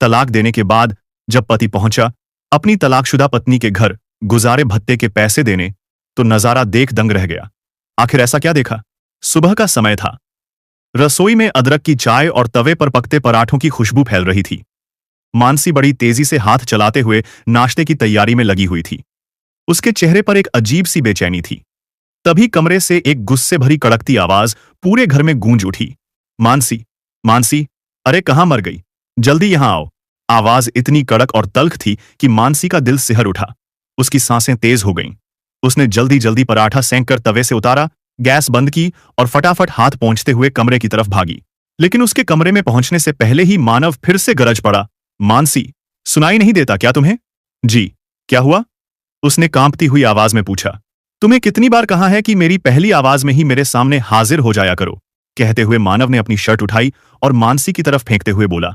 तलाक देने के बाद जब पति पहुंचा अपनी तलाकशुदा पत्नी के घर गुजारे भत्ते के पैसे देने, तो नजारा देख दंग रह गया। आखिर ऐसा क्या देखा? सुबह का समय था। रसोई में अदरक की चाय और तवे पर पकते पराठों की खुशबू फैल रही थी। मानसी बड़ी तेजी से हाथ चलाते हुए नाश्ते की तैयारी में लगी हुई थी। उसके चेहरे पर एक अजीब सी बेचैनी थी। तभी कमरे से एक गुस्से भरी कड़कती आवाज पूरे घर में गूंज उठी। मानसी, मानसी, अरे कहां मर गई? जल्दी यहां आओ। आवाज इतनी कड़क और तल्ख थी कि मानसी का दिल सिहर उठा। उसकी सांसें तेज हो गईं। उसने जल्दी जल्दी पराठा सेंक कर तवे से उतारा, गैस बंद की और फटाफट हाथ पोंछते हुए कमरे की तरफ भागी। लेकिन उसके कमरे में पहुंचने से पहले ही मानव फिर से गरज पड़ा। मानसी, सुनाई नहीं देता क्या तुम्हें? जी, क्या हुआ? उसने कांपती हुई आवाज में पूछा। तुम्हें कितनी बार कहा है कि मेरी पहली आवाज में ही मेरे सामने हाजिर हो जाया करो? कहते हुए मानव ने अपनी शर्ट उठाई और मानसी की तरफ फेंकते हुए बोला,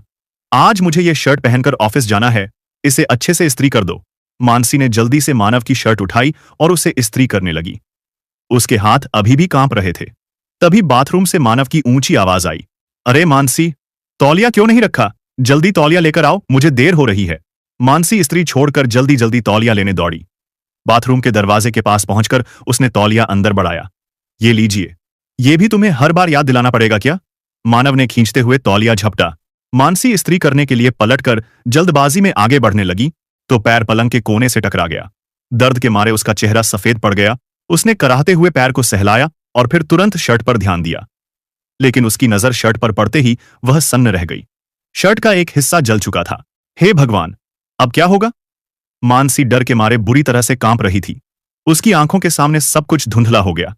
आज मुझे यह शर्ट पहनकर ऑफिस जाना है, इसे अच्छे से इस्त्री कर दो। मानसी ने जल्दी से मानव की शर्ट उठाई और उसे इस्त्री करने लगी। उसके हाथ अभी भी कांप रहे थे। तभी बाथरूम से मानव की ऊंची आवाज आई, अरे मानसी, तौलिया क्यों नहीं रखा? जल्दी तौलिया लेकर आओ, मुझे देर हो रही है। मानसी इस्त्री छोड़कर जल्दी जल्दी तौलिया लेने दौड़ी। बाथरूम के दरवाजे के पास पहुंचकर उसने तौलिया अंदर बढ़ाया। ये लीजिए। ये भी तुम्हें हर बार याद दिलाना पड़ेगा क्या? मानव ने खींचते हुए तौलिया झपटा। मानसी इस्त्री करने के लिए पलटकर जल्दबाजी में आगे बढ़ने लगी तो पैर पलंग के कोने से टकरा गया। दर्द के मारे उसका चेहरा सफेद पड़ गया। उसने कराहते हुए पैर को सहलाया और फिर तुरंत शर्ट पर ध्यान दिया। लेकिन उसकी नजर शर्ट पर पड़ते ही वह सन्न रह गई। शर्ट का एक हिस्सा जल चुका था। हे भगवान, अब क्या होगा? मानसी डर के मारे बुरी तरह से कांप रही थी। उसकी आंखों के सामने सब कुछ धुंधला हो गया।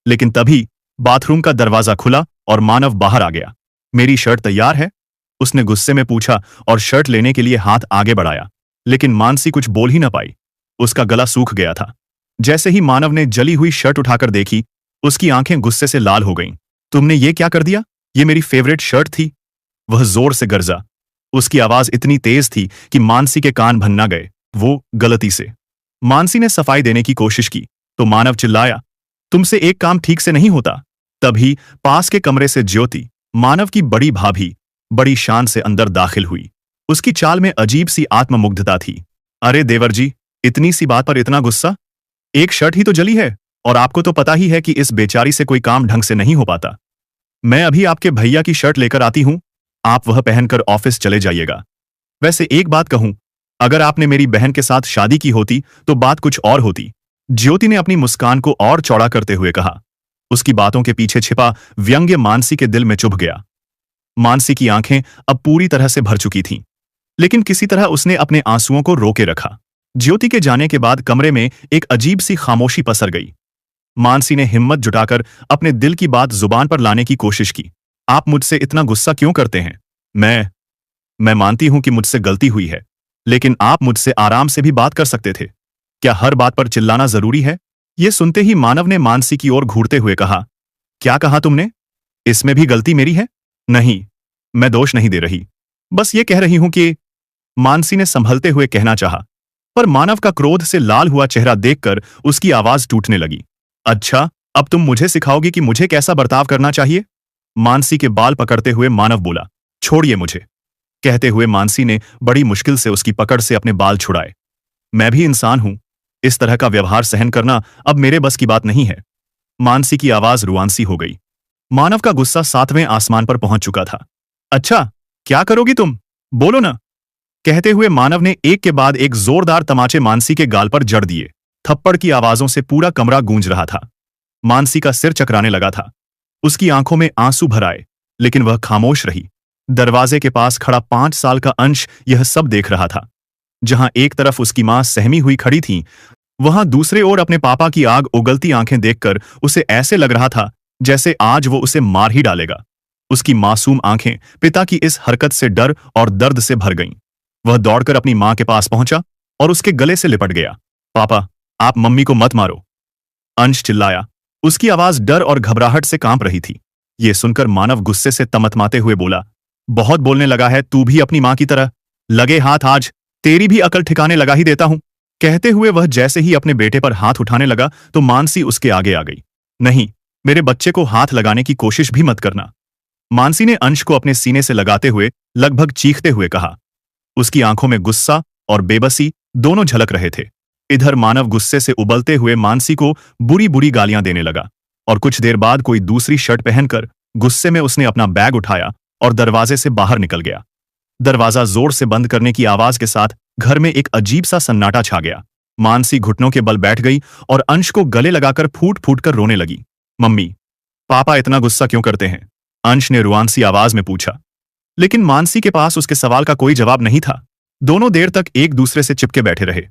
लेकिन तभी बाथरूम का दरवाजा खुला और मानव बाहर आ गया। मेरी शर्ट तैयार है? उसने गुस्से में पूछा और शर्ट लेने के लिए हाथ आगे बढ़ाया। लेकिन मानसी कुछ बोल ही न पाई। उसका गला सूख गया था। जैसे ही मानव ने जली हुई शर्ट उठाकर देखी, उसकी आंखें गुस्से से लाल हो गईं। तुमने ये क्या कर दिया? ये मेरी फेवरेट शर्ट थी। वह जोर से गरजा। उसकी आवाज इतनी तेज थी कि मानसी के कान भन न गए। वो गलती से। मानसी ने सफाई देने की कोशिश की तो मानव चिल्लाया, तुमसे एक काम ठीक से नहीं होता। तभी पास के कमरे से ज्योति, मानव की बड़ी भाभी, बड़ी शान से अंदर दाखिल हुई। उसकी चाल में अजीब सी आत्ममुग्धता थी। अरे देवर जी, इतनी सी बात पर इतना गुस्सा? एक शर्ट ही तो जली है और आपको तो पता ही है कि इस बेचारी से कोई काम ढंग से नहीं हो पाता। मैं अभी आपके भैया की शर्ट लेकर आती हूं, आप वह पहनकर ऑफिस चले जाइएगा। वैसे एक बात कहूं, अगर आपने मेरी बहन के साथ शादी की होती तो बात कुछ और होती। ज्योति ने अपनी मुस्कान को और चौड़ा करते हुए कहा। उसकी बातों के पीछे छिपा व्यंग्य मानसी के दिल में चुभ गया। मानसी की आंखें अब पूरी तरह से भर चुकी थीं, लेकिन किसी तरह उसने अपने आंसुओं को रोके रखा। ज्योति के जाने के बाद कमरे में एक अजीब सी खामोशी पसर गई। मानसी ने हिम्मत जुटाकर अपने दिल की बात जुबान पर लाने की कोशिश की। आप मुझसे इतना गुस्सा क्यों करते हैं? मैं मानती हूं कि मुझसे गलती हुई है, लेकिन आप मुझसे आराम से भी बात कर सकते थे। क्या हर बात पर चिल्लाना जरूरी है? यह सुनते ही मानव ने मानसी की ओर घूरते हुए कहा, क्या कहा तुमने? इसमें भी गलती मेरी है? नहीं, मैं दोष नहीं दे रही, बस ये कह रही हूं कि। मानसी ने संभलते हुए कहना चाहा, पर मानव का क्रोध से लाल हुआ चेहरा देखकर उसकी आवाज टूटने लगी। अच्छा, अब तुम मुझे सिखाओगी कि मुझे कैसा बर्ताव करना चाहिए? मानसी के बाल पकड़ते हुए मानव बोला। छोड़िए मुझे। कहते हुए मानसी ने बड़ी मुश्किल से उसकी पकड़ से अपने बाल छुड़ाए। मैं भी इंसान हूं, इस तरह का व्यवहार सहन करना अब मेरे बस की बात नहीं है। मानसी की आवाज रुआंसी हो गई। मानव का गुस्सा 7वें आसमान पर पहुंच चुका था। अच्छा, क्या करोगी तुम? बोलो ना। कहते हुए मानव ने एक के बाद एक जोरदार तमाचे मानसी के गाल पर जड़ दिए। थप्पड़ की आवाजों से पूरा कमरा गूंज रहा था। मानसी का सिर चकराने लगा था। उसकी आंखों में आंसू भर आए, लेकिन वह खामोश रही। दरवाजे के पास खड़ा 5 साल का अंश यह सब देख रहा था। जहां एक तरफ उसकी मां सहमी हुई खड़ी थी, वहां दूसरे ओर अपने पापा की आग उगलती आंखें देखकर उसे ऐसे लग रहा था जैसे आज वो उसे मार ही डालेगा। उसकी मासूम आंखें पिता की इस हरकत से डर और दर्द से भर गईं। वह दौड़कर अपनी मां के पास पहुंचा और उसके गले से लिपट गया। पापा, आप मम्मी को मत मारो, अंश चिल्लाया। उसकी आवाज डर और घबराहट से कांप रही थी। यह सुनकर मानव गुस्से से तमतमाते हुए बोला, बहुत बोलने लगा है तू भी अपनी मां की तरह। लगे हाथ, आज तेरी भी अकल ठिकाने लगा ही देता हूं। कहते हुए वह जैसे ही अपने बेटे पर हाथ उठाने लगा तो मानसी उसके आगे आ गई। नहीं, मेरे बच्चे को हाथ लगाने की कोशिश भी मत करना। मानसी ने अंश को अपने सीने से लगाते हुए लगभग चीखते हुए कहा। उसकी आंखों में गुस्सा और बेबसी दोनों झलक रहे थे। इधर मानव गुस्से से उबलते हुए मानसी को बुरी बुरी गालियां देने लगा और कुछ देर बाद कोई दूसरी शर्ट पहनकर गुस्से में उसने अपना बैग उठाया और दरवाजे से बाहर निकल गया। दरवाजा जोर से बंद करने की आवाज के साथ घर में एक अजीब सा सन्नाटा छा गया। मानसी घुटनों के बल बैठ गई और अंश को गले लगाकर फूट फूट कर रोने लगी। मम्मी, पापा इतना गुस्सा क्यों करते हैं? अंश ने रुआंसी आवाज में पूछा। लेकिन मानसी के पास उसके सवाल का कोई जवाब नहीं था। दोनों देर तक एक दूसरे से चिपके बैठे रहे।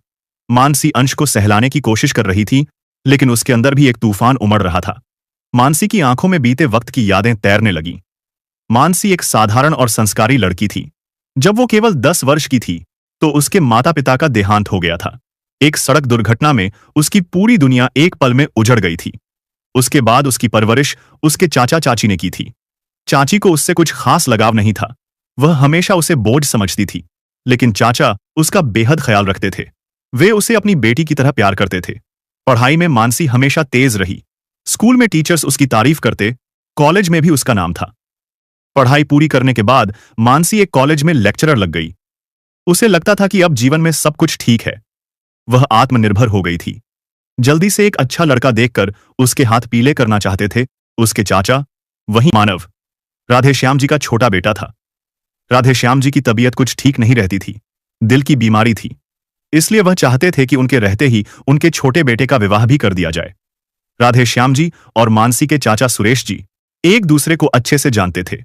मानसी अंश को सहलाने की कोशिश कर रही थी, लेकिन उसके अंदर भी एक तूफान उमड़ रहा था। मानसी की आंखों में बीते वक्त की यादें तैरने लगीं। मानसी एक साधारण और संस्कारी लड़की थी। जब वो केवल 10 वर्ष की थी तो उसके माता पिता का देहांत हो गया था। एक सड़क दुर्घटना में उसकी पूरी दुनिया एक पल में उजड़ गई थी। उसके बाद उसकी परवरिश उसके चाचा चाची ने की थी। चाची को उससे कुछ खास लगाव नहीं था, वह हमेशा उसे बोझ समझती थी, लेकिन चाचा उसका बेहद ख्याल रखते थे। वे उसे अपनी बेटी की तरह प्यार करते थे। पढ़ाई में मानसी हमेशा तेज रही। स्कूल में टीचर्स उसकी तारीफ करते, कॉलेज में भी उसका नाम था। पढ़ाई पूरी करने के बाद मानसी एक कॉलेज में लेक्चरर लग गई। उसे लगता था कि अब जीवन में सब कुछ ठीक है। वह आत्मनिर्भर हो गई थी। जल्दी से एक अच्छा लड़का देखकर उसके हाथ पीले करना चाहते थे उसके चाचा, वही मानव, राधेश्याम जी का छोटा बेटा था। राधेश्याम जी की तबीयत कुछ ठीक नहीं रहती थी, दिल की बीमारी थी। इसलिए वह चाहते थे कि उनके रहते ही उनके छोटे बेटे का विवाह भी कर दिया जाए। राधेश्याम जी और मानसी के चाचा सुरेश जी एक दूसरे को अच्छे से जानते थे।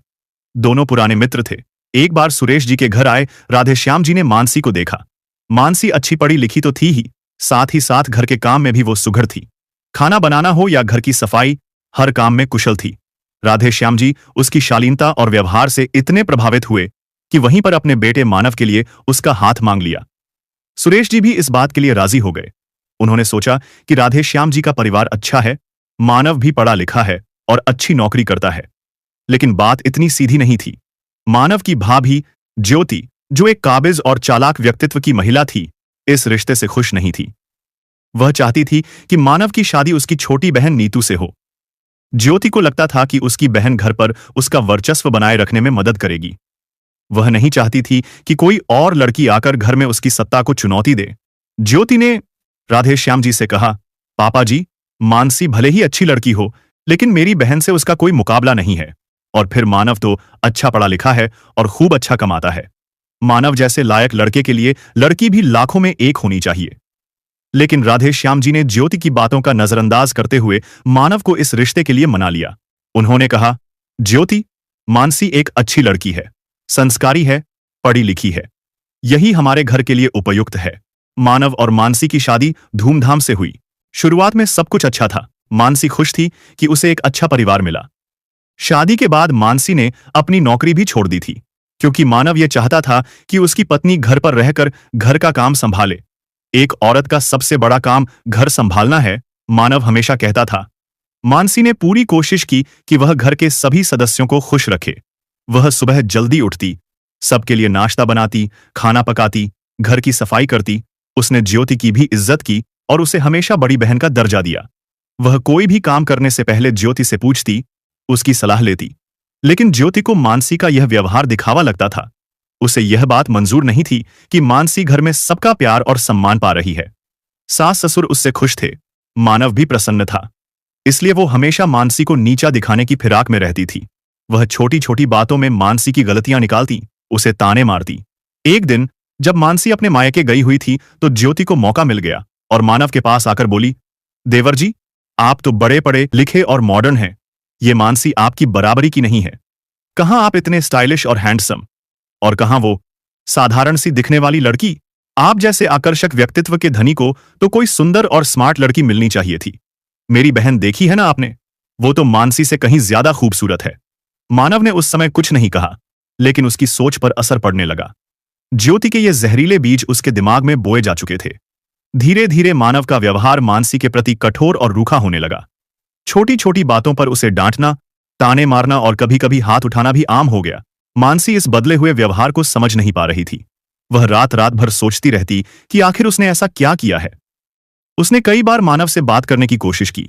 दोनों पुराने मित्र थे। एक बार सुरेश जी के घर आए राधेश्याम जी ने मानसी को देखा। मानसी अच्छी पढ़ी लिखी तो थी ही साथ घर के काम में भी वो सुघड़ थी। खाना बनाना हो या घर की सफाई, हर काम में कुशल थी। राधेश्याम जी उसकी शालीनता और व्यवहार से इतने प्रभावित हुए कि वहीं पर अपने बेटे मानव के लिए उसका हाथ मांग लिया। सुरेश जी भी इस बात के लिए राजी हो गए। उन्होंने सोचा कि राधेश्याम जी का परिवार अच्छा है, मानव भी पढ़ा लिखा है और अच्छी नौकरी करता है। लेकिन बात इतनी सीधी नहीं थी। मानव की भाभी ज्योति, जो एक काबिज और चालाक व्यक्तित्व की महिला थी, इस रिश्ते से खुश नहीं थी। वह चाहती थी कि मानव की शादी उसकी छोटी बहन नीतू से हो। ज्योति को लगता था कि उसकी बहन घर पर उसका वर्चस्व बनाए रखने में मदद करेगी। वह नहीं चाहती थी कि कोई और लड़की आकर घर में उसकी सत्ता को चुनौती दे। ज्योति ने राधेश्याम जी से कहा, पापा जी, मानसी भले ही अच्छी लड़की हो, लेकिन मेरी बहन से उसका कोई मुकाबला नहीं है। और फिर मानव तो अच्छा पढ़ा लिखा है और खूब अच्छा कमाता है। मानव जैसे लायक लड़के के लिए लड़की भी लाखों में एक होनी चाहिए। लेकिन राधेश्याम जी ने ज्योति की बातों का नजरअंदाज करते हुए मानव को इस रिश्ते के लिए मना लिया। उन्होंने कहा, ज्योति, मानसी एक अच्छी लड़की है, संस्कारी है, पढ़ी लिखी है। यही हमारे घर के लिए उपयुक्त है। मानव और मानसी की शादी धूमधाम से हुई। शुरुआत में सब कुछ अच्छा था। मानसी खुश थी कि उसे एक अच्छा परिवार मिला। शादी के बाद मानसी ने अपनी नौकरी भी छोड़ दी थी, क्योंकि मानव यह चाहता था कि उसकी पत्नी घर पर रहकर घर का काम संभाले। एक औरत का सबसे बड़ा काम घर संभालना है, मानव हमेशा कहता था। मानसी ने पूरी कोशिश की कि वह घर के सभी सदस्यों को खुश रखे। वह सुबह जल्दी उठती, सबके लिए नाश्ता बनाती, खाना पकाती, घर की सफाई करती। उसने ज्योति की भी इज्जत की और उसे हमेशा बड़ी बहन का दर्जा दिया। वह कोई भी काम करने से पहले ज्योति से पूछती, उसकी सलाह लेती। लेकिन ज्योति को मानसी का यह व्यवहार दिखावा लगता था। उसे यह बात मंजूर नहीं थी कि मानसी घर में सबका प्यार और सम्मान पा रही है। सास ससुर उससे खुश थे, मानव भी प्रसन्न था। इसलिए वो हमेशा मानसी को नीचा दिखाने की फिराक में रहती थी। वह छोटी छोटी बातों में मानसी की गलतियां निकालती, उसे ताने मारती। एक दिन जब मानसी अपने मायके गई हुई थी तो ज्योति को मौका मिल गया और मानव के पास आकर बोली, देवर जी, आप तो बड़े पढ़े लिखे और मॉडर्न हैं, ये मानसी आपकी बराबरी की नहीं है। कहां आप इतने स्टाइलिश और हैंडसम, और कहां वो साधारण सी दिखने वाली लड़की। आप जैसे आकर्षक व्यक्तित्व के धनी को तो कोई सुंदर और स्मार्ट लड़की मिलनी चाहिए थी। मेरी बहन देखी है ना आपने, वो तो मानसी से कहीं ज्यादा खूबसूरत है। मानव ने उस समय कुछ नहीं कहा, लेकिन उसकी सोच पर असर पड़ने लगा। ज्योति के ये जहरीले बीज उसके दिमाग में बोए जा चुके थे। धीरे धीरे मानव का व्यवहार मानसी के प्रति कठोर और रूखा होने लगा। छोटी छोटी बातों पर उसे डांटना, ताने मारना और कभी कभी हाथ उठाना भी आम हो गया। मानसी इस बदले हुए व्यवहार को समझ नहीं पा रही थी। वह रात रात भर सोचती रहती कि आखिर उसने ऐसा क्या किया है। उसने कई बार मानव से बात करने की कोशिश की,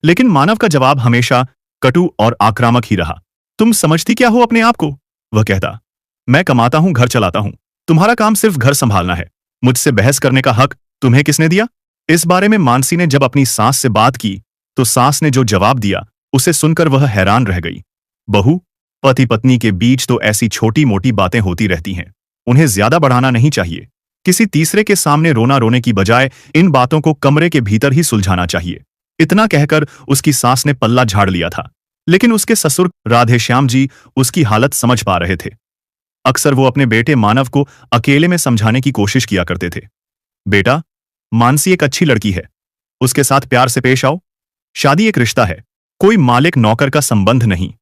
लेकिन मानव का जवाब हमेशा कटु और आक्रामक ही रहा। तुम समझती क्या हो अपने आप को, वह कहता। मैं कमाता हूं, घर चलाता हूं, तुम्हारा काम सिर्फ घर संभालना है, मुझसे बहस करने का हक तुम्हें किसने दिया? इस बारे में मानसी ने जब अपनी सास से बात की तो सास ने जो जवाब दिया उसे सुनकर वह हैरान रह गई। बहू, पति पत्नी के बीच तो ऐसी छोटी मोटी बातें होती रहती हैं, उन्हें ज्यादा बढ़ाना नहीं चाहिए। किसी तीसरे के सामने रोना रोने की बजाय इन बातों को कमरे के भीतर ही सुलझाना चाहिए। इतना कहकर उसकी सास ने पल्ला झाड़ लिया था, लेकिन उसके ससुर राधेश्याम जी उसकी हालत समझ पा रहे थे। अक्सर वो अपने बेटे मानव को अकेले में समझाने की कोशिश किया करते थे। बेटा, मानसी एक अच्छी लड़की है, उसके साथ प्यार से पेश आओ। शादी एक रिश्ता है, कोई मालिक नौकर का संबंध नहीं।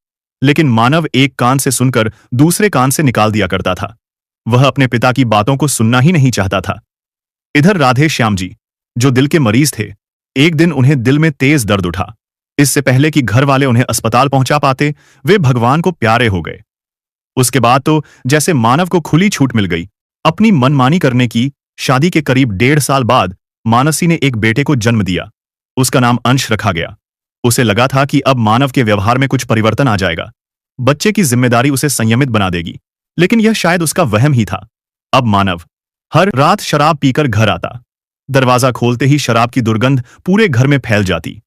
लेकिन मानव एक कान से सुनकर दूसरे कान से निकाल दिया करता था। वह अपने पिता की बातों को सुनना ही नहीं चाहता था। इधर राधेश्याम जी, जो दिल के मरीज थे, एक दिन उन्हें दिल में तेज दर्द उठा। इससे पहले कि घर वाले उन्हें अस्पताल पहुंचा पाते, वे भगवान को प्यारे हो गए। उसके बाद तो जैसे मानव को खुली छूट मिल गई अपनी मनमानी करने की। शादी के करीब 1.5 साल बाद मानसी ने एक बेटे को जन्म दिया। उसका नाम अंश रखा गया। उसे लगा था कि अब मानव के व्यवहार में कुछ परिवर्तन आ जाएगा, बच्चे की जिम्मेदारी उसे संयमित बना देगी। लेकिन यह शायद उसका वहम ही था। अब मानव हर रात शराब पीकर घर आता। दरवाजा खोलते ही शराब की दुर्गंध पूरे घर में फैल जाती।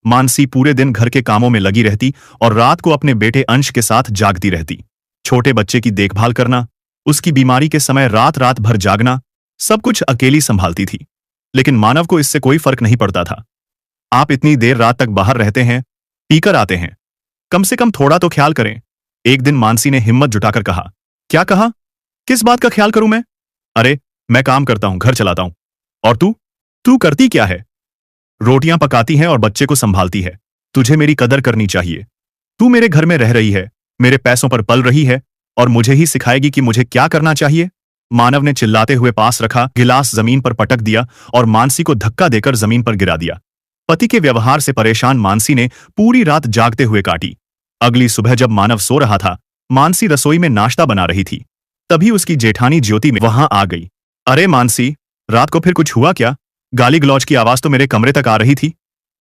मानसी पूरे दिन घर के कामों में लगी रहती और रात को अपने बेटे अंश के साथ जागती रहती। छोटे बच्चे की देखभाल करना, उसकी बीमारी के समय रात रात भर जागना, सब कुछ अकेली संभालती थी। लेकिन मानव को इससे कोई फर्क नहीं पड़ता था। आप इतनी देर रात तक बाहर रहते हैं, पीकर आते हैं, कम से कम थोड़ा तो ख्याल करें। एक दिन मानसी ने हिम्मत जुटाकर कहा। क्या कहा? किस बात का ख्याल करूं मैं? अरे, मैं काम करता हूं, घर चलाता हूं। और तू तू करती क्या है? रोटियां पकाती है और बच्चे को संभालती है। तुझे मेरी कदर करनी चाहिए। तू मेरे घर में रह रही है, मेरे पैसों पर पल रही है और मुझे ही सिखाएगी कि मुझे क्या करना चाहिए? मानव ने चिल्लाते हुए पास रखा गिलास जमीन पर पटक दिया और मानसी को धक्का देकर जमीन पर गिरा दिया। पति के व्यवहार से परेशान मानसी ने पूरी रात जागते हुए काटी। अगली सुबह जब मानव सो रहा था, मानसी रसोई में नाश्ता बना रही थी। तभी उसकी जेठानी ज्योति में वहां आ गई। अरे मानसी, रात को फिर कुछ हुआ क्या? गाली गलौज की आवाज तो मेरे कमरे तक आ रही थी।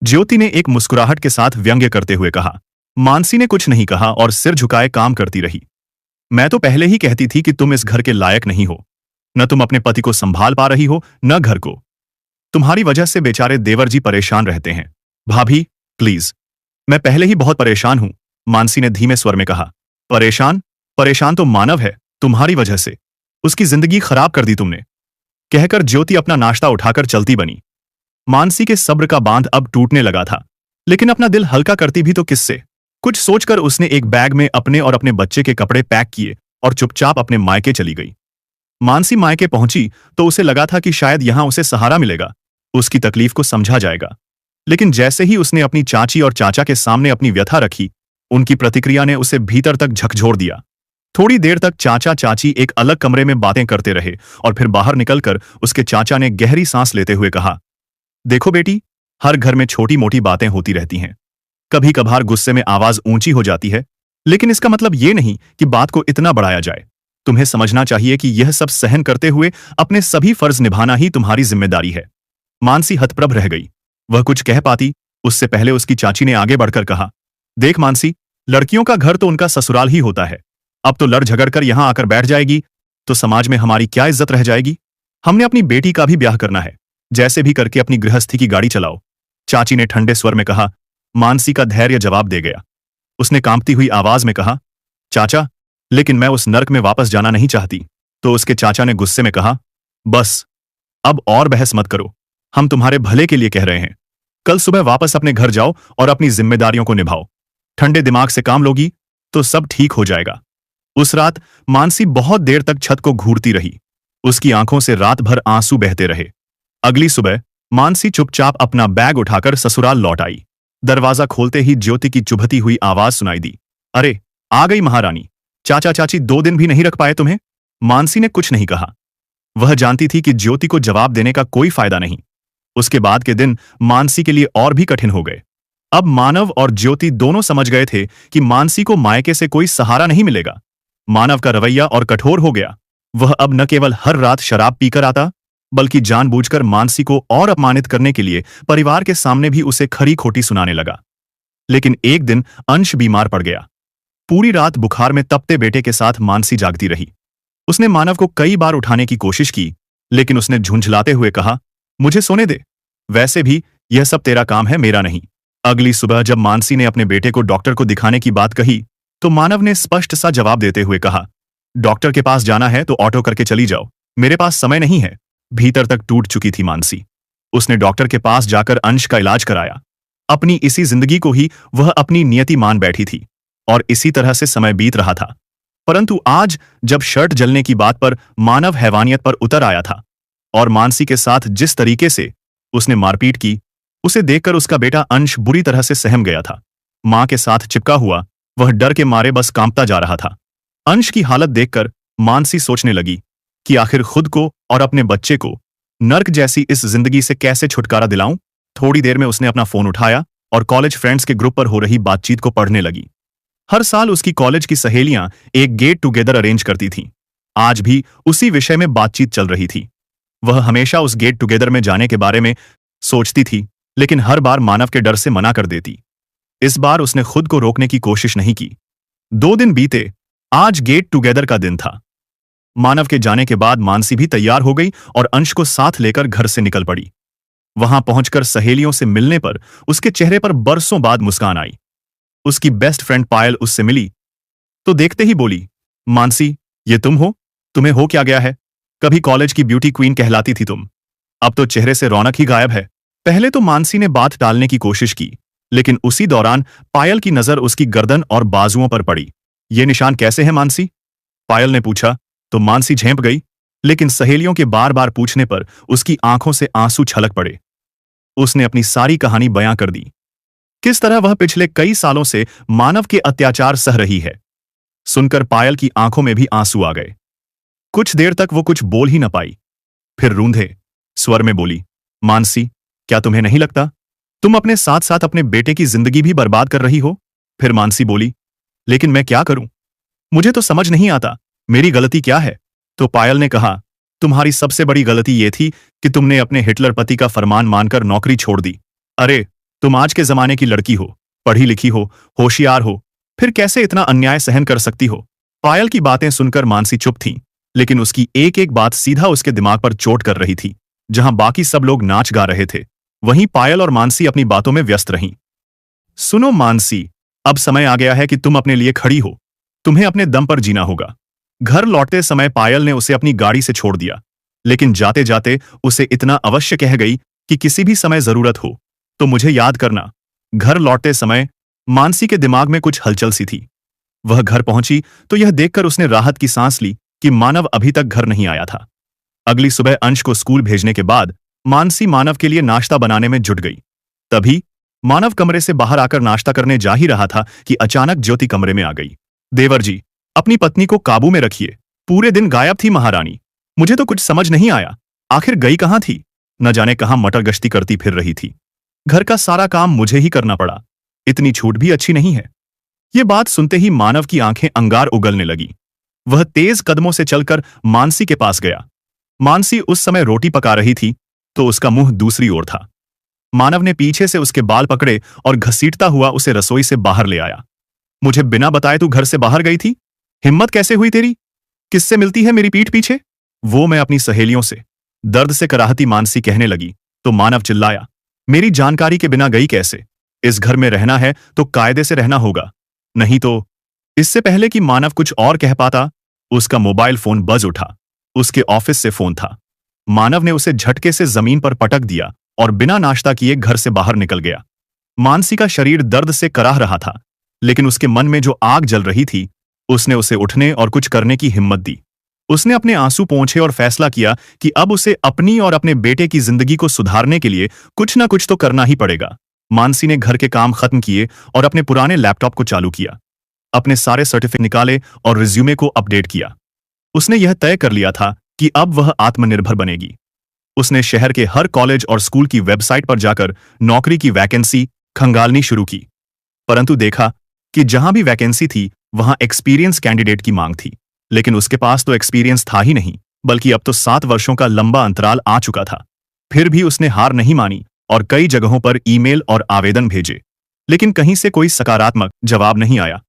ज्योति ने एक मुस्कुराहट के साथ व्यंग्य करते हुए कहा। मानसी ने कुछ नहीं कहा और सिर झुकाए काम करती रही। मैं तो पहले ही कहती थी कि तुम इस घर के लायक नहीं हो। न तुम अपने पति को संभाल पा रही हो, न घर को। तुम्हारी वजह से बेचारे देवर जी परेशान रहते हैं। भाभी, प्लीज। मैं पहले ही बहुत परेशान हूं, मानसी ने धीमे स्वर में कहा। परेशान? परेशान तो मानव है, तुम्हारी वजह से। उसकी जिंदगी खराब कर दी तुमने। कहकर ज्योति अपना नाश्ता उठाकर चलती बनी। मानसी के सब्र का बांध अब टूटने लगा था, लेकिन अपना दिल हल्का करती भी तो किससे? कुछ सोचकर उसने एक बैग में अपने और अपने बच्चे के कपड़े पैक किए और चुपचाप अपने मायके चली गई। मानसी मायके पहुंची तो उसे लगा था कि शायद यहां उसे सहारा मिलेगा, उसकी तकलीफ को समझा जाएगा। लेकिन जैसे ही उसने अपनी चाची और चाचा के सामने अपनी व्यथा रखी, उनकी प्रतिक्रिया ने उसे भीतर तक झकझोर दिया। थोड़ी देर तक चाचा चाची एक अलग कमरे में बातें करते रहे और फिर बाहर निकलकर उसके चाचा ने गहरी सांस लेते हुए कहा, देखो बेटी, हर घर में छोटी मोटी बातें होती रहती हैं। कभी कभार गुस्से में आवाज ऊंची हो जाती है, लेकिन इसका मतलब ये नहीं कि बात को इतना बढ़ाया जाए। तुम्हें समझना चाहिए कि यह सब सहन करते हुए अपने सभी फर्ज निभाना ही तुम्हारी जिम्मेदारी है। मानसी हतप्रभ रह गई। वह कुछ कह पाती उससे पहले उसकी चाची ने आगे बढ़कर कहा, देख मानसी, लड़कियों का घर तो उनका ससुराल ही होता है। अब तो लड़ झगड़ कर यहां आकर बैठ जाएगी तो समाज में हमारी क्या इज्जत रह जाएगी? हमने अपनी बेटी का भी ब्याह करना है, जैसे भी करके अपनी गृहस्थी की गाड़ी चलाओ। चाची ने ठंडे स्वर में कहा। मानसी का धैर्य जवाब दे गया। उसने कांपती हुई आवाज में कहा, चाचा, लेकिन मैं उस नर्क में वापस जाना नहीं चाहती। तो उसके चाचा ने गुस्से में कहा, बस, अब और बहस मत करो, हम तुम्हारे भले के लिए कह रहे हैं। कल सुबह वापस अपने घर जाओ और अपनी जिम्मेदारियों को निभाओ। ठंडे दिमाग से काम लोगी तो सब ठीक हो जाएगा। उस रात मानसी बहुत देर तक छत को घूरती रही। उसकी आंखों से रात भर आंसू बहते रहे। अगली सुबह मानसी चुपचाप अपना बैग उठाकर ससुराल लौट आई। दरवाजा खोलते ही ज्योति की चुभती हुई आवाज सुनाई दी, अरे, आ गई महारानी। चाचा चाची 2 दिन भी नहीं रख पाए तुम्हें? मानसी ने कुछ नहीं कहा। वह जानती थी कि ज्योति को जवाब देने का कोई फायदा नहीं। उसके बाद के दिन मानसी के लिए और भी कठिन हो गए। अब मानव और ज्योति दोनों समझ गए थे कि मानसी को मायके से कोई सहारा नहीं मिलेगा। मानव का रवैया और कठोर हो गया। वह अब न केवल हर रात शराब पीकर आता, बल्कि जानबूझकर मानसी को और अपमानित करने के लिए परिवार के सामने भी उसे खरी खोटी सुनाने लगा। लेकिन एक दिन अंश बीमार पड़ गया। पूरी रात बुखार में तपते बेटे के साथ मानसी जागती रही। उसने मानव को कई बार उठाने की कोशिश की, लेकिन उसने झुंझलाते हुए कहा, मुझे सोने दे। वैसे भी यह सब तेरा काम है, मेरा नहीं। अगली सुबह जब मानसी ने अपने बेटे को डॉक्टर को दिखाने की बात कही, तो मानव ने स्पष्ट सा जवाब देते हुए कहा, डॉक्टर के पास जाना है तो ऑटो करके चली जाओ, मेरे पास समय नहीं है। भीतर तक टूट चुकी थी मानसी। उसने डॉक्टर के पास जाकर अंश का इलाज कराया। अपनी इसी जिंदगी को ही वह अपनी नियति मान बैठी थी और इसी तरह से समय बीत रहा था। परंतु आज जब शर्ट जलने की बात पर मानव हैवानियत पर उतर आया था और मानसी के साथ जिस तरीके से उसने मारपीट की, उसे देखकर उसका बेटा अंश बुरी तरह से सहम गया था। मां के साथ चिपका हुआ वह डर के मारे बस कांपता जा रहा था। अंश की हालत देखकर मानसी सोचने लगी कि आखिर खुद को और अपने बच्चे को नर्क जैसी इस जिंदगी से कैसे छुटकारा दिलाऊं। थोड़ी देर में उसने अपना फोन उठाया और कॉलेज फ्रेंड्स के ग्रुप पर हो रही बातचीत को पढ़ने लगी। हर साल उसकी कॉलेज की सहेलियां एक गेट टुगेदर अरेंज करती थीं। आज भी उसी विषय में बातचीत चल रही थी। वह हमेशा उस गेट टुगेदर में जाने के बारे में सोचती थी, लेकिन हर बार मानव के डर से मना कर देती। इस बार उसने खुद को रोकने की कोशिश नहीं की। 2 दिन बीते, आज गेट टुगेदर का दिन था। मानव के जाने के बाद मानसी भी तैयार हो गई और अंश को साथ लेकर घर से निकल पड़ी। वहां पहुंचकर सहेलियों से मिलने पर उसके चेहरे पर बरसों बाद मुस्कान आई। उसकी बेस्ट फ्रेंड पायल उससे मिली तो देखते ही बोली, मानसी, ये तुम हो? तुम्हें हो क्या गया है? कभी कॉलेज की ब्यूटी क्वीन कहलाती थी तुम, अब तो चेहरे से रौनक ही गायब है। पहले तो मानसी ने बात टालने की कोशिश की, लेकिन उसी दौरान पायल की नजर उसकी गर्दन और बाजुओं पर पड़ी। ये निशान कैसे हैं मानसी? पायल ने पूछा तो मानसी झेंप गई, लेकिन सहेलियों के बार बार पूछने पर उसकी आंखों से आंसू छलक पड़े। उसने अपनी सारी कहानी बयां कर दी, किस तरह वह पिछले कई सालों से मानव के अत्याचार सह रही है। सुनकर पायल की आंखों में भी आंसू आ गए। कुछ देर तक वो कुछ बोल ही न पाई, फिर रूंधे स्वर में बोली, मानसी, क्या तुम्हें नहीं लगता तुम अपने साथ साथ अपने बेटे की जिंदगी भी बर्बाद कर रही हो? फिर मानसी बोली, लेकिन मैं क्या करूं, मुझे तो समझ नहीं आता मेरी गलती क्या है। तो पायल ने कहा, तुम्हारी सबसे बड़ी गलती यह थी कि तुमने अपने हिटलर पति का फरमान मानकर नौकरी छोड़ दी। अरे, तुम आज के जमाने की लड़की हो, पढ़ी लिखी हो, होशियार हो, फिर कैसे इतना अन्याय सहन कर सकती हो? पायल की बातें सुनकर मानसी चुप थी, लेकिन उसकी एक एक बात सीधा उसके दिमाग पर चोट कर रही थी। जहां बाकी सब लोग नाच गा रहे थे, वहीं पायल और मानसी अपनी बातों में व्यस्त रहीं। सुनो मानसी, अब समय आ गया है कि तुम अपने लिए खड़ी हो। तुम्हें अपने दम पर जीना होगा। घर लौटते समय पायल ने उसे अपनी गाड़ी से छोड़ दिया, लेकिन जाते जाते उसे इतना अवश्य कह गई कि किसी भी समय जरूरत हो तो मुझे याद करना। घर लौटते समय मानसी के दिमाग में कुछ हलचल सी थी। वह घर पहुंची तो यह देखकर उसने राहत की सांस ली कि मानव अभी तक घर नहीं आया था। अगली सुबह अंश को स्कूल भेजने के बाद मानसी मानव के लिए नाश्ता बनाने में जुट गई। तभी मानव कमरे से बाहर आकर नाश्ता करने जा ही रहा था कि अचानक ज्योति कमरे में आ गई। देवर जी, अपनी पत्नी को काबू में रखिए, पूरे दिन गायब थी महारानी। मुझे तो कुछ समझ नहीं आया, आखिर गई कहां थी? न जाने कहां मटर गश्ती करती फिर रही थी। घर का सारा काम मुझे ही करना पड़ा, इतनी छूट भी अच्छी नहीं है। ये बात सुनते ही मानव की आंखें अंगार उगलने लगी। वह तेज कदमों से चलकर मानसी के पास गया। मानसी उस समय रोटी पका रही थी तो उसका मुंह दूसरी ओर था। मानव ने पीछे से उसके बाल पकड़े और घसीटता हुआ उसे रसोई से बाहर ले आया। मुझे बिना बताए तू घर से बाहर गई थी? हिम्मत कैसे हुई तेरी? किससे मिलती है मेरी पीठ पीछे? वो मैं अपनी सहेलियों से, दर्द से कराहती मानसी कहने लगी तो मानव चिल्लाया, मेरी जानकारी के बिना गई कैसे? इस घर में रहना है तो कायदे से रहना होगा, नहीं तो। इससे पहले कि मानव कुछ और कह पाता, उसका मोबाइल फोन बज उठा। उसके ऑफिस से फोन था। मानव ने उसे झटके से जमीन पर पटक दिया और बिना नाश्ता किए घर से बाहर निकल गया। मानसी का शरीर दर्द से कराह रहा था, लेकिन उसके मन में जो आग जल रही थी, उसने उसे उठने और कुछ करने की हिम्मत दी। उसने अपने आंसू पोंछे और फैसला किया कि अब उसे अपनी और अपने बेटे की जिंदगी को सुधारने के लिए कुछ ना कुछ तो करना ही पड़ेगा। मानसी ने घर के काम खत्म किए और अपने पुराने लैपटॉप को चालू किया। अपने सारे सर्टिफिकेट निकाले और रिज्यूमे को अपडेट किया। उसने यह तय कर लिया था कि अब वह आत्मनिर्भर बनेगी। उसने शहर के हर कॉलेज और स्कूल की वेबसाइट पर जाकर नौकरी की वैकेंसी खंगालनी शुरू की, परंतु देखा कि जहां भी वैकेंसी थी वहां एक्सपीरियंस कैंडिडेट की मांग थी। लेकिन उसके पास तो एक्सपीरियंस था ही नहीं, बल्कि अब तो 7 वर्षों का लंबा अंतराल आ चुका था। फिर भी उसने हार नहीं मानी और कई जगहों पर ईमेल और आवेदन भेजे, लेकिन कहीं से कोई सकारात्मक जवाब नहीं आया।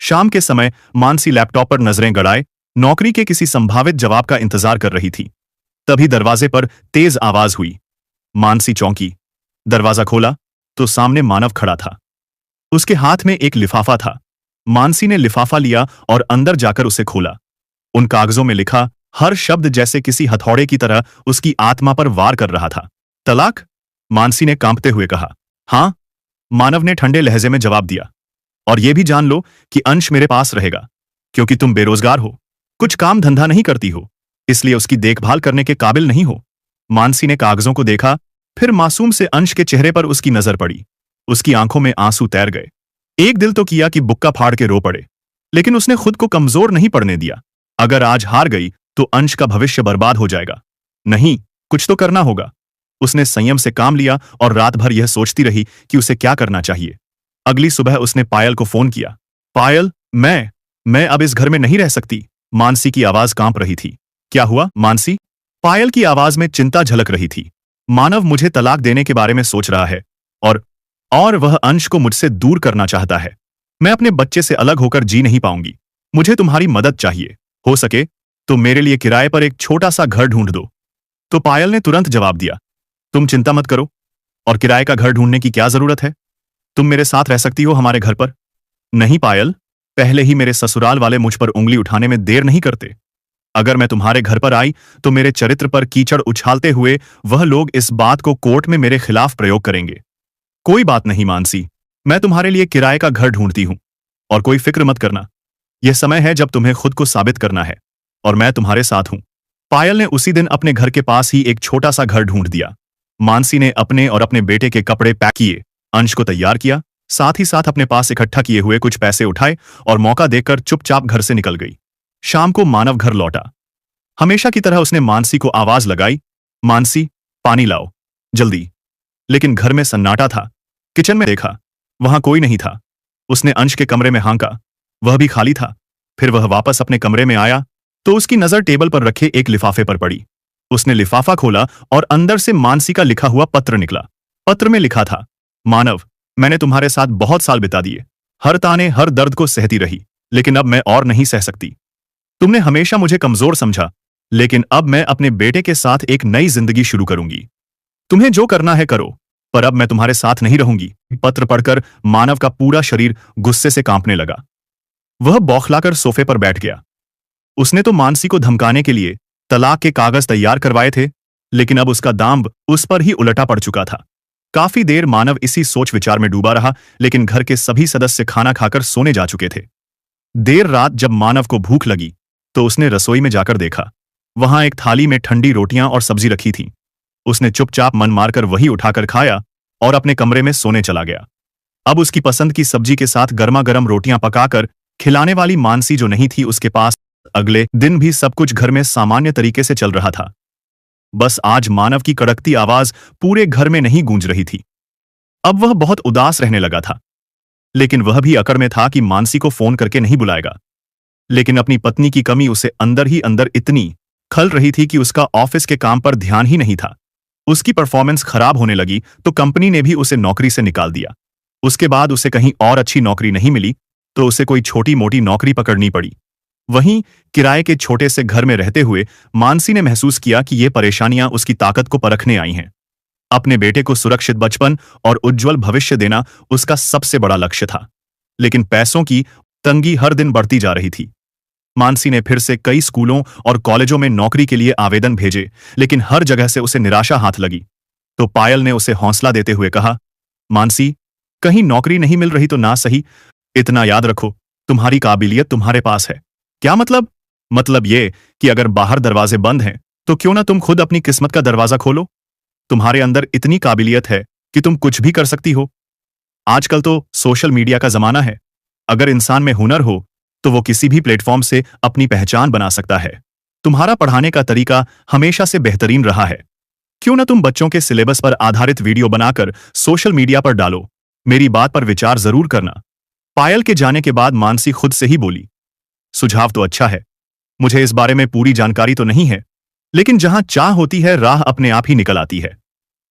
शाम के समय मानसी लैपटॉप पर नजरें गड़ाए नौकरी के किसी संभावित जवाब का इंतजार कर रही थी। तभी दरवाजे पर तेज आवाज हुई। मानसी चौंकी। दरवाजा खोला तो सामने मानव खड़ा था। उसके हाथ में एक लिफाफा था। मानसी ने लिफाफा लिया और अंदर जाकर उसे खोला। उन कागजों में लिखा हर शब्द जैसे किसी हथौड़े की तरह उसकी आत्मा पर वार कर रहा था। तलाक? मानसी ने कांपते हुए कहा। हां, मानव ने ठंडे लहजे में जवाब दिया। और यह भी जान लो कि अंश मेरे पास रहेगा, क्योंकि तुम बेरोजगार हो, कुछ काम धंधा नहीं करती हो, इसलिए उसकी देखभाल करने के काबिल नहीं हो। मानसी ने कागजों को देखा, फिर मासूम से अंश के चेहरे पर उसकी नजर पड़ी। उसकी आंखों में आंसू तैर गए। एक दिल तो किया कि बुक्का फाड़ के रो पड़े, लेकिन उसने खुद को कमजोर नहीं पड़ने दिया। अगर आज हार गई तो अंश का भविष्य बर्बाद हो जाएगा। नहीं, कुछ तो करना होगा। उसने संयम से काम लिया और रात भर यह सोचती रही कि उसे क्या करना चाहिए। अगली सुबह उसने पायल को फोन किया। पायल, मैं अब इस घर में नहीं रह सकती। मानसी की आवाज कांप रही थी। क्या हुआ, मानसी? पायल की आवाज में चिंता झलक रही थी। मानव मुझे तलाक देने के बारे में सोच रहा है और वह अंश को मुझसे दूर करना चाहता है। मैं अपने बच्चे से अलग होकर जी नहीं पाऊंगी। मुझे तुम्हारी मदद चाहिए। हो सके तो मेरे लिए किराए पर एक छोटा सा घर ढूंढ दो। तो पायल ने तुरंत जवाब दिया, तुम चिंता मत करो। और किराए का घर ढूंढने की क्या जरूरत है? तुम मेरे साथ रह सकती हो हमारे घर पर। नहीं पायल, पहले ही मेरे ससुराल वाले मुझ पर उंगली उठाने में देर नहीं करते। अगर मैं तुम्हारे घर पर आई तो मेरे चरित्र पर कीचड़ उछालते हुए वह लोग इस बात को कोर्ट में मेरे खिलाफ प्रयोग करेंगे। कोई बात नहीं मानसी, मैं तुम्हारे लिए किराए का घर ढूंढती हूं। और कोई फिक्र मत करना, यह समय है जब तुम्हें खुद को साबित करना है, और मैं तुम्हारे साथ हूं। पायल ने उसी दिन अपने घर के पास ही एक छोटा सा घर ढूंढ दिया। मानसी ने अपने और अपने बेटे के कपड़े पैक किए, अंश को तैयार किया, साथ ही साथ अपने पास इकट्ठा किए हुए कुछ पैसे उठाए और मौका देखकर चुपचाप घर से निकल गई। शाम को मानव घर लौटा। हमेशा की तरह उसने मानसी को आवाज लगाई, मानसी, पानी लाओ, जल्दी। लेकिन घर में सन्नाटा था। किचन में देखा, वहां कोई नहीं था। उसने अंश के कमरे में हाँका, वह भी खाली था। फिर वह वापस अपने कमरे में आया तो उसकी नजर टेबल पर रखे एक लिफाफे पर पड़ी। उसने लिफाफा खोला और अंदर से मानसी का लिखा हुआ पत्र निकला। पत्र में लिखा था, मानव, मैंने तुम्हारे साथ बहुत साल बिता दिए। हर ताने, हर दर्द को सहती रही, लेकिन अब मैं और नहीं सह सकती। तुमने हमेशा मुझे कमजोर समझा, लेकिन अब मैं अपने बेटे के साथ एक नई जिंदगी शुरू करूंगी। तुम्हें जो करना है करो, पर अब मैं तुम्हारे साथ नहीं रहूंगी। पत्र पढ़कर मानव का पूरा शरीर गुस्से से कांपने लगा। वह बौखलाकर सोफे पर बैठ गया। उसने तो मानसी को धमकाने के लिए तलाक के कागज तैयार करवाए थे, लेकिन अब उसका दांव उस पर ही उलटा पड़ चुका था। काफी देर मानव इसी सोच विचार में डूबा रहा, लेकिन घर के सभी सदस्य खाना खाकर सोने जा चुके थे। देर रात जब मानव को भूख लगी तो उसने रसोई में जाकर देखा। वहां एक थाली में ठंडी रोटियां और सब्जी रखी थी। उसने चुपचाप मन मारकर वही उठाकर खाया और अपने कमरे में सोने चला गया। अब उसकी पसंद की सब्जी के साथ गर्मा गर्म रोटियां पकाकर खिलाने वाली मानसी जो नहीं थी उसके पास। अगले दिन भी सब कुछ घर में सामान्य तरीके से चल रहा था। बस आज मानव की कड़कती आवाज पूरे घर में नहीं गूंज रही थी। अब वह बहुत उदास रहने लगा था, लेकिन वह भी अकड़ में था कि मानसी को फोन करके नहीं बुलाएगा। लेकिन अपनी पत्नी की कमी उसे अंदर ही अंदर इतनी खल रही थी कि उसका ऑफिस के काम पर ध्यान ही नहीं था। उसकी परफॉर्मेंस खराब होने लगी तो कंपनी ने भी उसे नौकरी से निकाल दिया। उसके बाद उसे कहीं और अच्छी नौकरी नहीं मिली तो उसे कोई छोटी मोटी नौकरी पकड़नी पड़ी। वहीं किराए के छोटे से घर में रहते हुए मानसी ने महसूस किया कि ये परेशानियां उसकी ताकत को परखने आई हैं। अपने बेटे को सुरक्षित बचपन और उज्जवल भविष्य देना उसका सबसे बड़ा लक्ष्य था, लेकिन पैसों की तंगी हर दिन बढ़ती जा रही थी। मानसी ने फिर से कई स्कूलों और कॉलेजों में नौकरी के लिए आवेदन भेजे, लेकिन हर जगह से उसे निराशा हाथ लगी। तो पायल ने उसे हौसला देते हुए कहा, मानसी, कहीं नौकरी नहीं मिल रही तो ना सही, इतना याद रखो, तुम्हारी काबिलियत तुम्हारे पास है। क्या मतलब? मतलब ये कि अगर बाहर दरवाजे बंद हैं तो क्यों ना तुम खुद अपनी किस्मत का दरवाजा खोलो। तुम्हारे अंदर इतनी काबिलियत है कि तुम कुछ भी कर सकती हो। आजकल तो सोशल मीडिया का जमाना है। अगर इंसान में हुनर हो तो वो किसी भी प्लेटफॉर्म से अपनी पहचान बना सकता है। तुम्हारा पढ़ाने का तरीका हमेशा से बेहतरीन रहा है। क्यों ना तुम बच्चों के सिलेबस पर आधारित वीडियो बनाकर सोशल मीडिया पर डालो। मेरी बात पर विचार जरूर करना। पायल के जाने के बाद मानसी खुद से ही बोली, सुझाव तो अच्छा है, मुझे इस बारे में पूरी जानकारी तो नहीं है, लेकिन जहां चाह होती है राह अपने आप ही निकल आती है।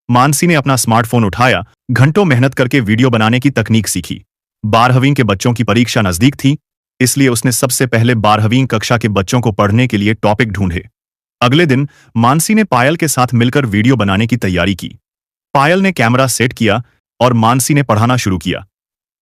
मानसी ने अपना स्मार्टफोन उठाया, घंटों मेहनत करके वीडियो बनाने की तकनीक सीखी। 12वीं के बच्चों की परीक्षा नजदीक थी इसलिए उसने सबसे पहले 12वीं कक्षा के बच्चों को पढ़ने के लिए टॉपिक ढूंढे। अगले दिन मानसी ने पायल के साथ मिलकर वीडियो बनाने की तैयारी की। पायल ने कैमरा सेट किया और मानसी ने पढ़ाना शुरू किया।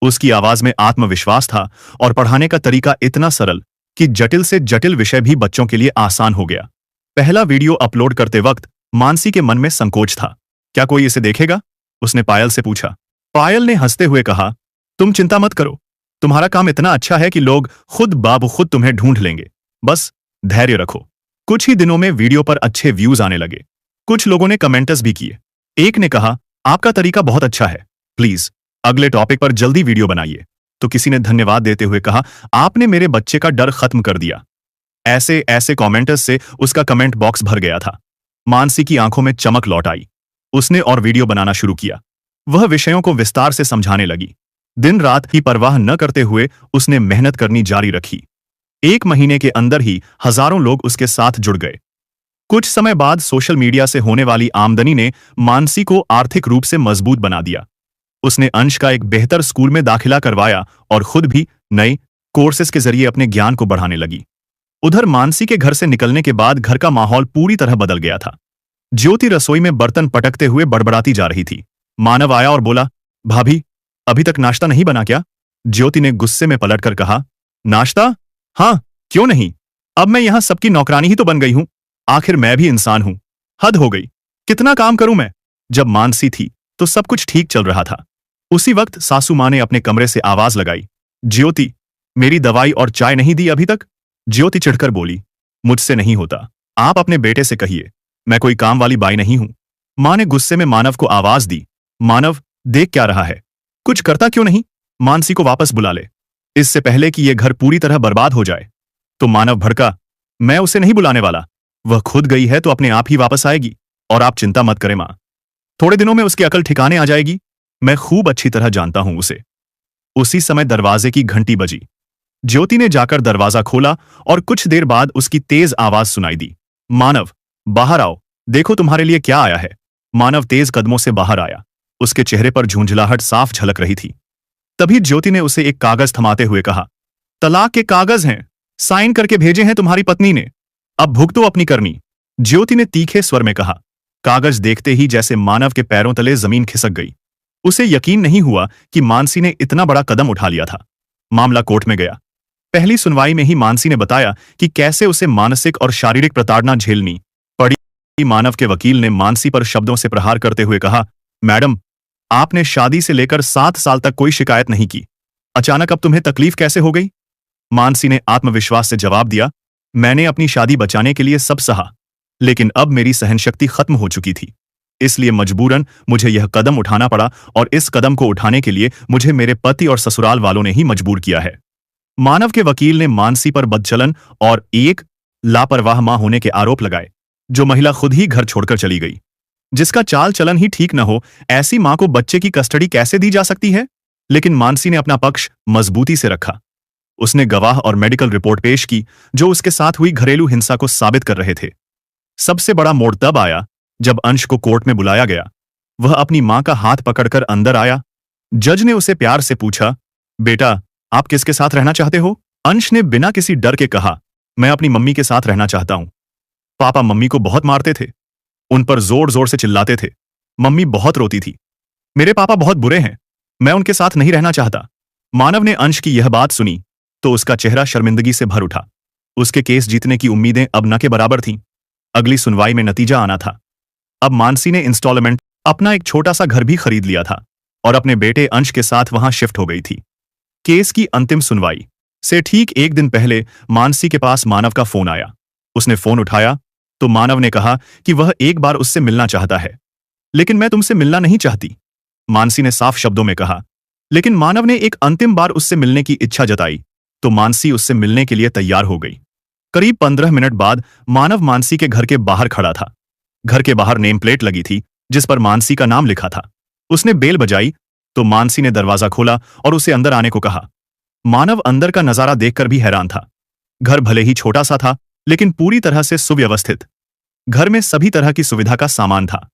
उसकी आवाज में आत्मविश्वास था और पढ़ाने का तरीका इतना सरल कि जटिल से जटिल विषय भी बच्चों के लिए आसान हो गया। पहला वीडियो अपलोड करते वक्त मानसी के मन में संकोच था। क्या कोई इसे देखेगा? उसने पायल से पूछा। पायल ने हंसते हुए कहा, तुम चिंता मत करो, तुम्हारा काम इतना अच्छा है कि लोग खुद बाब खुद तुम्हें ढूंढ लेंगे। बस धैर्य रखो। कुछ ही दिनों में वीडियो पर अच्छे व्यूज आने लगे। कुछ लोगों ने कमेंट्स भी किए। एक ने कहा, आपका तरीका बहुत अच्छा है, प्लीज अगले टॉपिक पर जल्दी वीडियो बनाइए। तो किसी ने धन्यवाद देते हुए कहा, आपने मेरे बच्चे का डर खत्म कर दिया। ऐसे ऐसे कमेंटर्स से उसका कमेंट बॉक्स भर गया था। मानसी की आंखों में चमक लौट आई। उसने और वीडियो बनाना शुरू किया। वह विषयों को विस्तार से समझाने लगी। दिन रात की परवाह न करते हुए उसने मेहनत करनी जारी रखी। 1 महीने के अंदर ही हजारों लोग उसके साथ जुड़ गए। कुछ समय बाद सोशल मीडिया से होने वाली आमदनी ने मानसी को आर्थिक रूप से मजबूत बना दिया। उसने अंश का एक बेहतर स्कूल में दाखिला करवाया और खुद भी नए कोर्सेस के जरिए अपने ज्ञान को बढ़ाने लगी। उधर मानसी के घर से निकलने के बाद घर का माहौल पूरी तरह बदल गया था। ज्योति रसोई में बर्तन पटकते हुए बड़बड़ाती जा रही थी। मानव आया और बोला, भाभी, अभी तक नाश्ता नहीं बना क्या? ज्योति ने गुस्से में पलटकर कहा, नाश्ता? हाँ, क्यों नहीं? अब मैं यहां सबकी नौकरानी ही तो बन गई हूं। आखिर मैं भी इंसान हूं। हद हो गई, कितना काम करूं मैं? जब मानसी थी तो सब कुछ ठीक चल रहा था। उसी वक्त सासू मां ने अपने कमरे से आवाज लगाई, ज्योति, मेरी दवाई और चाय नहीं दी अभी तक? ज्योति चिढ़कर बोली, मुझसे नहीं होता, आप अपने बेटे से कहिए, मैं कोई काम वाली बाई नहीं हूं। मां ने गुस्से में मानव को आवाज दी, मानव, देख क्या रहा है? कुछ करता क्यों नहीं? मानसी को वापस बुला ले, इससे पहले कि यह घर पूरी तरह बर्बाद हो जाए। तो मानव भड़का, मैं उसे नहीं बुलाने वाला, वह खुद गई है तो अपने आप ही वापस आएगी, और आप चिंता मत करें मां, थोड़े दिनों में उसकी अकल ठिकाने आ जाएगी। मैं खूब अच्छी तरह जानता हूं उसे। उसी समय दरवाजे की घंटी बजी। ज्योति ने जाकर दरवाजा खोला और कुछ देर बाद उसकी तेज आवाज सुनाई दी, मानव, बाहर आओ, देखो तुम्हारे लिए क्या आया है। मानव तेज कदमों से बाहर आया। उसके चेहरे पर झुंझलाहट साफ झलक रही थी। तभी ज्योति ने उसे एक कागज थमाते हुए कहा, तलाक के कागज हैं, साइन करके भेजे हैं तुम्हारी पत्नी ने, अब भुगतो अपनी करनी। ज्योति ने तीखे स्वर में कहा। कागज देखते ही जैसे मानव के पैरों तले जमीन खिसक गई। उसे यकीन नहीं हुआ कि मानसी ने इतना बड़ा कदम उठा लिया था। मामला कोर्ट में गया। पहली सुनवाई में ही मानसी ने बताया कि कैसे उसे मानसिक और शारीरिक प्रताड़ना झेलनी पड़ी। मानव के वकील ने मानसी पर शब्दों से प्रहार करते हुए कहा, मैडम, आपने शादी से लेकर 7 साल तक कोई शिकायत नहीं की, अचानक अब तुम्हें तकलीफ कैसे हो गई? मानसी ने आत्मविश्वास से जवाब दिया, मैंने अपनी शादी बचाने के लिए सब सहा, लेकिन अब मेरी सहनशक्ति खत्म हो चुकी थी, इसलिए मजबूरन मुझे यह कदम उठाना पड़ा, और इस कदम को उठाने के लिए मुझे मेरे पति और ससुराल वालों ने ही मजबूर किया है। मानव के वकील ने मानसी पर बदचलन और एक लापरवाह मां होने के आरोप लगाए, जो महिला खुद ही घर छोड़कर चली गई। जिसका चाल चलन ही ठीक न हो, ऐसी मां को बच्चे की कस्टडी कैसे दी जा सकती है? लेकिन मानसी ने अपना पक्ष मजबूती से रखा। उसने गवाह और मेडिकल रिपोर्ट पेश की जो उसके साथ हुई घरेलू हिंसा को साबित कर रहे थे। सबसे बड़ा मोड़ तब आया जब अंश को कोर्ट में बुलाया गया। वह अपनी मां का हाथ पकड़कर अंदर आया। जज ने उसे प्यार से पूछा, बेटा, आप किसके साथ रहना चाहते हो? अंश ने बिना किसी डर के कहा, मैं अपनी मम्मी के साथ रहना चाहता हूं। पापा मम्मी को बहुत मारते थे, उन पर जोर जोर से चिल्लाते थे, मम्मी बहुत रोती थी। मेरे पापा बहुत बुरे हैं, मैं उनके साथ नहीं रहना चाहता। मानव ने अंश की यह बात सुनी तो उसका चेहरा शर्मिंदगी से भर उठा। उसके केस जीतने की उम्मीदें अब न के बराबर थीं। अगली सुनवाई में नतीजा आना था। अब मानसी ने इंस्टॉलमेंट अपना एक छोटा सा घर भी खरीद लिया था और अपने बेटे अंश के साथ वहां शिफ्ट हो गई थी। केस की अंतिम सुनवाई से ठीक 1 दिन पहले मानसी के पास मानव का फोन आया। उसने फोन उठाया तो मानव ने कहा कि वह एक बार उससे मिलना चाहता है। लेकिन मैं तुमसे मिलना नहीं चाहती, मानसी ने साफ शब्दों में कहा। लेकिन मानव ने एक अंतिम बार उससे मिलने की इच्छा जताई तो मानसी उससे मिलने के लिए तैयार हो गई। करीब 15 मिनट बाद मानव मानसी के घर के बाहर खड़ा था। घर के बाहर नेम प्लेट लगी थी जिस पर मानसी का नाम लिखा था। उसने बेल बजाई तो मानसी ने दरवाजा खोला और उसे अंदर आने को कहा। मानव अंदर का नजारा देखकर भी हैरान था। घर भले ही छोटा सा था लेकिन पूरी तरह से सुव्यवस्थित। घर में सभी तरह की सुविधा का सामान था।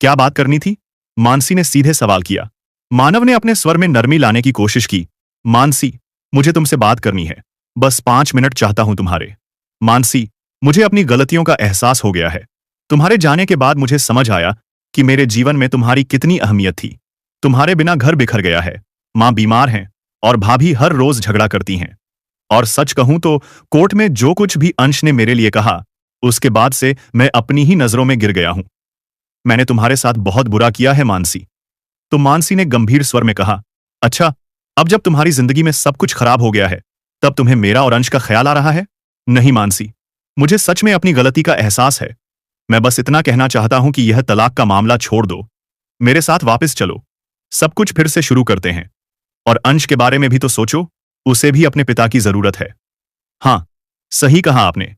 क्या बात करनी थी? मानसी ने सीधे सवाल किया। मानव ने अपने स्वर में नरमी लाने की कोशिश की। मानसी, मुझे तुमसे बात करनी है। बस 5 मिनट चाहता हूं तुम्हारे। मानसी, मुझे अपनी गलतियों का एहसास हो गया है। तुम्हारे जाने के बाद मुझे समझ आया कि मेरे जीवन में तुम्हारी कितनी अहमियत थी। तुम्हारे बिना घर बिखर गया है, मां बीमार हैं और भाभी हर रोज झगड़ा करती हैं। और सच कहूं तो कोर्ट में जो कुछ भी अंश ने मेरे लिए कहा, उसके बाद से मैं अपनी ही नजरों में गिर गया हूं। मैंने तुम्हारे साथ बहुत बुरा किया है मानसी। तो मानसी ने गंभीर स्वर में कहा, अच्छा, अब जब तुम्हारी जिंदगी में सब कुछ खराब हो गया है, तब तुम्हें मेरा और अंश का ख्याल आ रहा है? नहीं मानसी, मुझे सच में अपनी गलती का एहसास है। मैं बस इतना कहना चाहता हूं कि यह तलाक का मामला छोड़ दो। मेरे साथ वापस चलो। सब कुछ फिर से शुरू करते हैं। और अंश के बारे में भी तो सोचो, उसे भी अपने पिता की जरूरत है। हाँ, सही कहा आपने।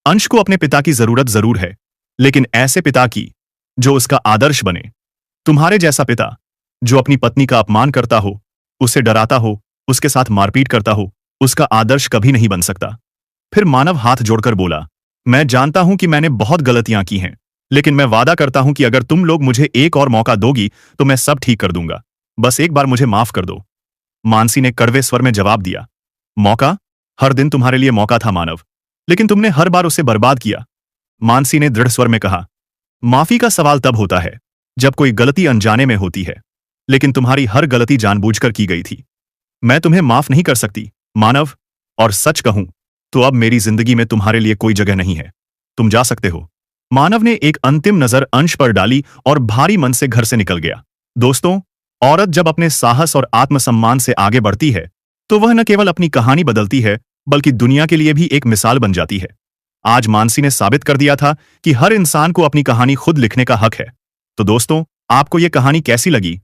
अंश को अपने पिता की जरूरत जरूर है, लेकिन ऐसे पिता की जो उसका आदर्श बने। तुम्हारे जैसा पिता जो अपनी पत्नी का अपमान करता हो, उसे डराता हो, उसके साथ मारपीट करता हो, उसका आदर्श कभी नहीं बन सकता। फिर मानव हाथ जोड़कर बोला, मैं जानता हूं कि मैंने बहुत गलतियां की हैं, लेकिन मैं वादा करता हूं कि अगर तुम लोग मुझे एक और मौका दोगी तो मैं सब ठीक कर दूंगा। बस एक बार मुझे माफ कर दो। मानसी ने कड़वे स्वर में जवाब दिया, मौका? हर दिन तुम्हारे लिए मौका था मानव, लेकिन तुमने हर बार उसे बर्बाद किया। मानसी ने दृढ़ स्वर में कहा, माफी का सवाल तब होता है जब कोई गलती अनजाने में होती है, लेकिन तुम्हारी हर गलती जानबूझकर की गई थी। मैं तुम्हें माफ नहीं कर सकती मानव, और सच कहूं तो अब मेरी जिंदगी में तुम्हारे लिए कोई जगह नहीं है। तुम जा सकते हो। मानव ने एक अंतिम नजर अंश पर डाली और भारी मन से घर से निकल गया। दोस्तों, औरत जब अपने साहस और आत्मसम्मान से आगे बढ़ती है तो वह न केवल अपनी कहानी बदलती है, बल्कि दुनिया के लिए भी एक मिसाल बन जाती है। आज मानसी ने साबित कर दिया था कि हर इंसान को अपनी कहानी खुद लिखने का हक है। तो दोस्तों, आपको यह कहानी कैसी लगी,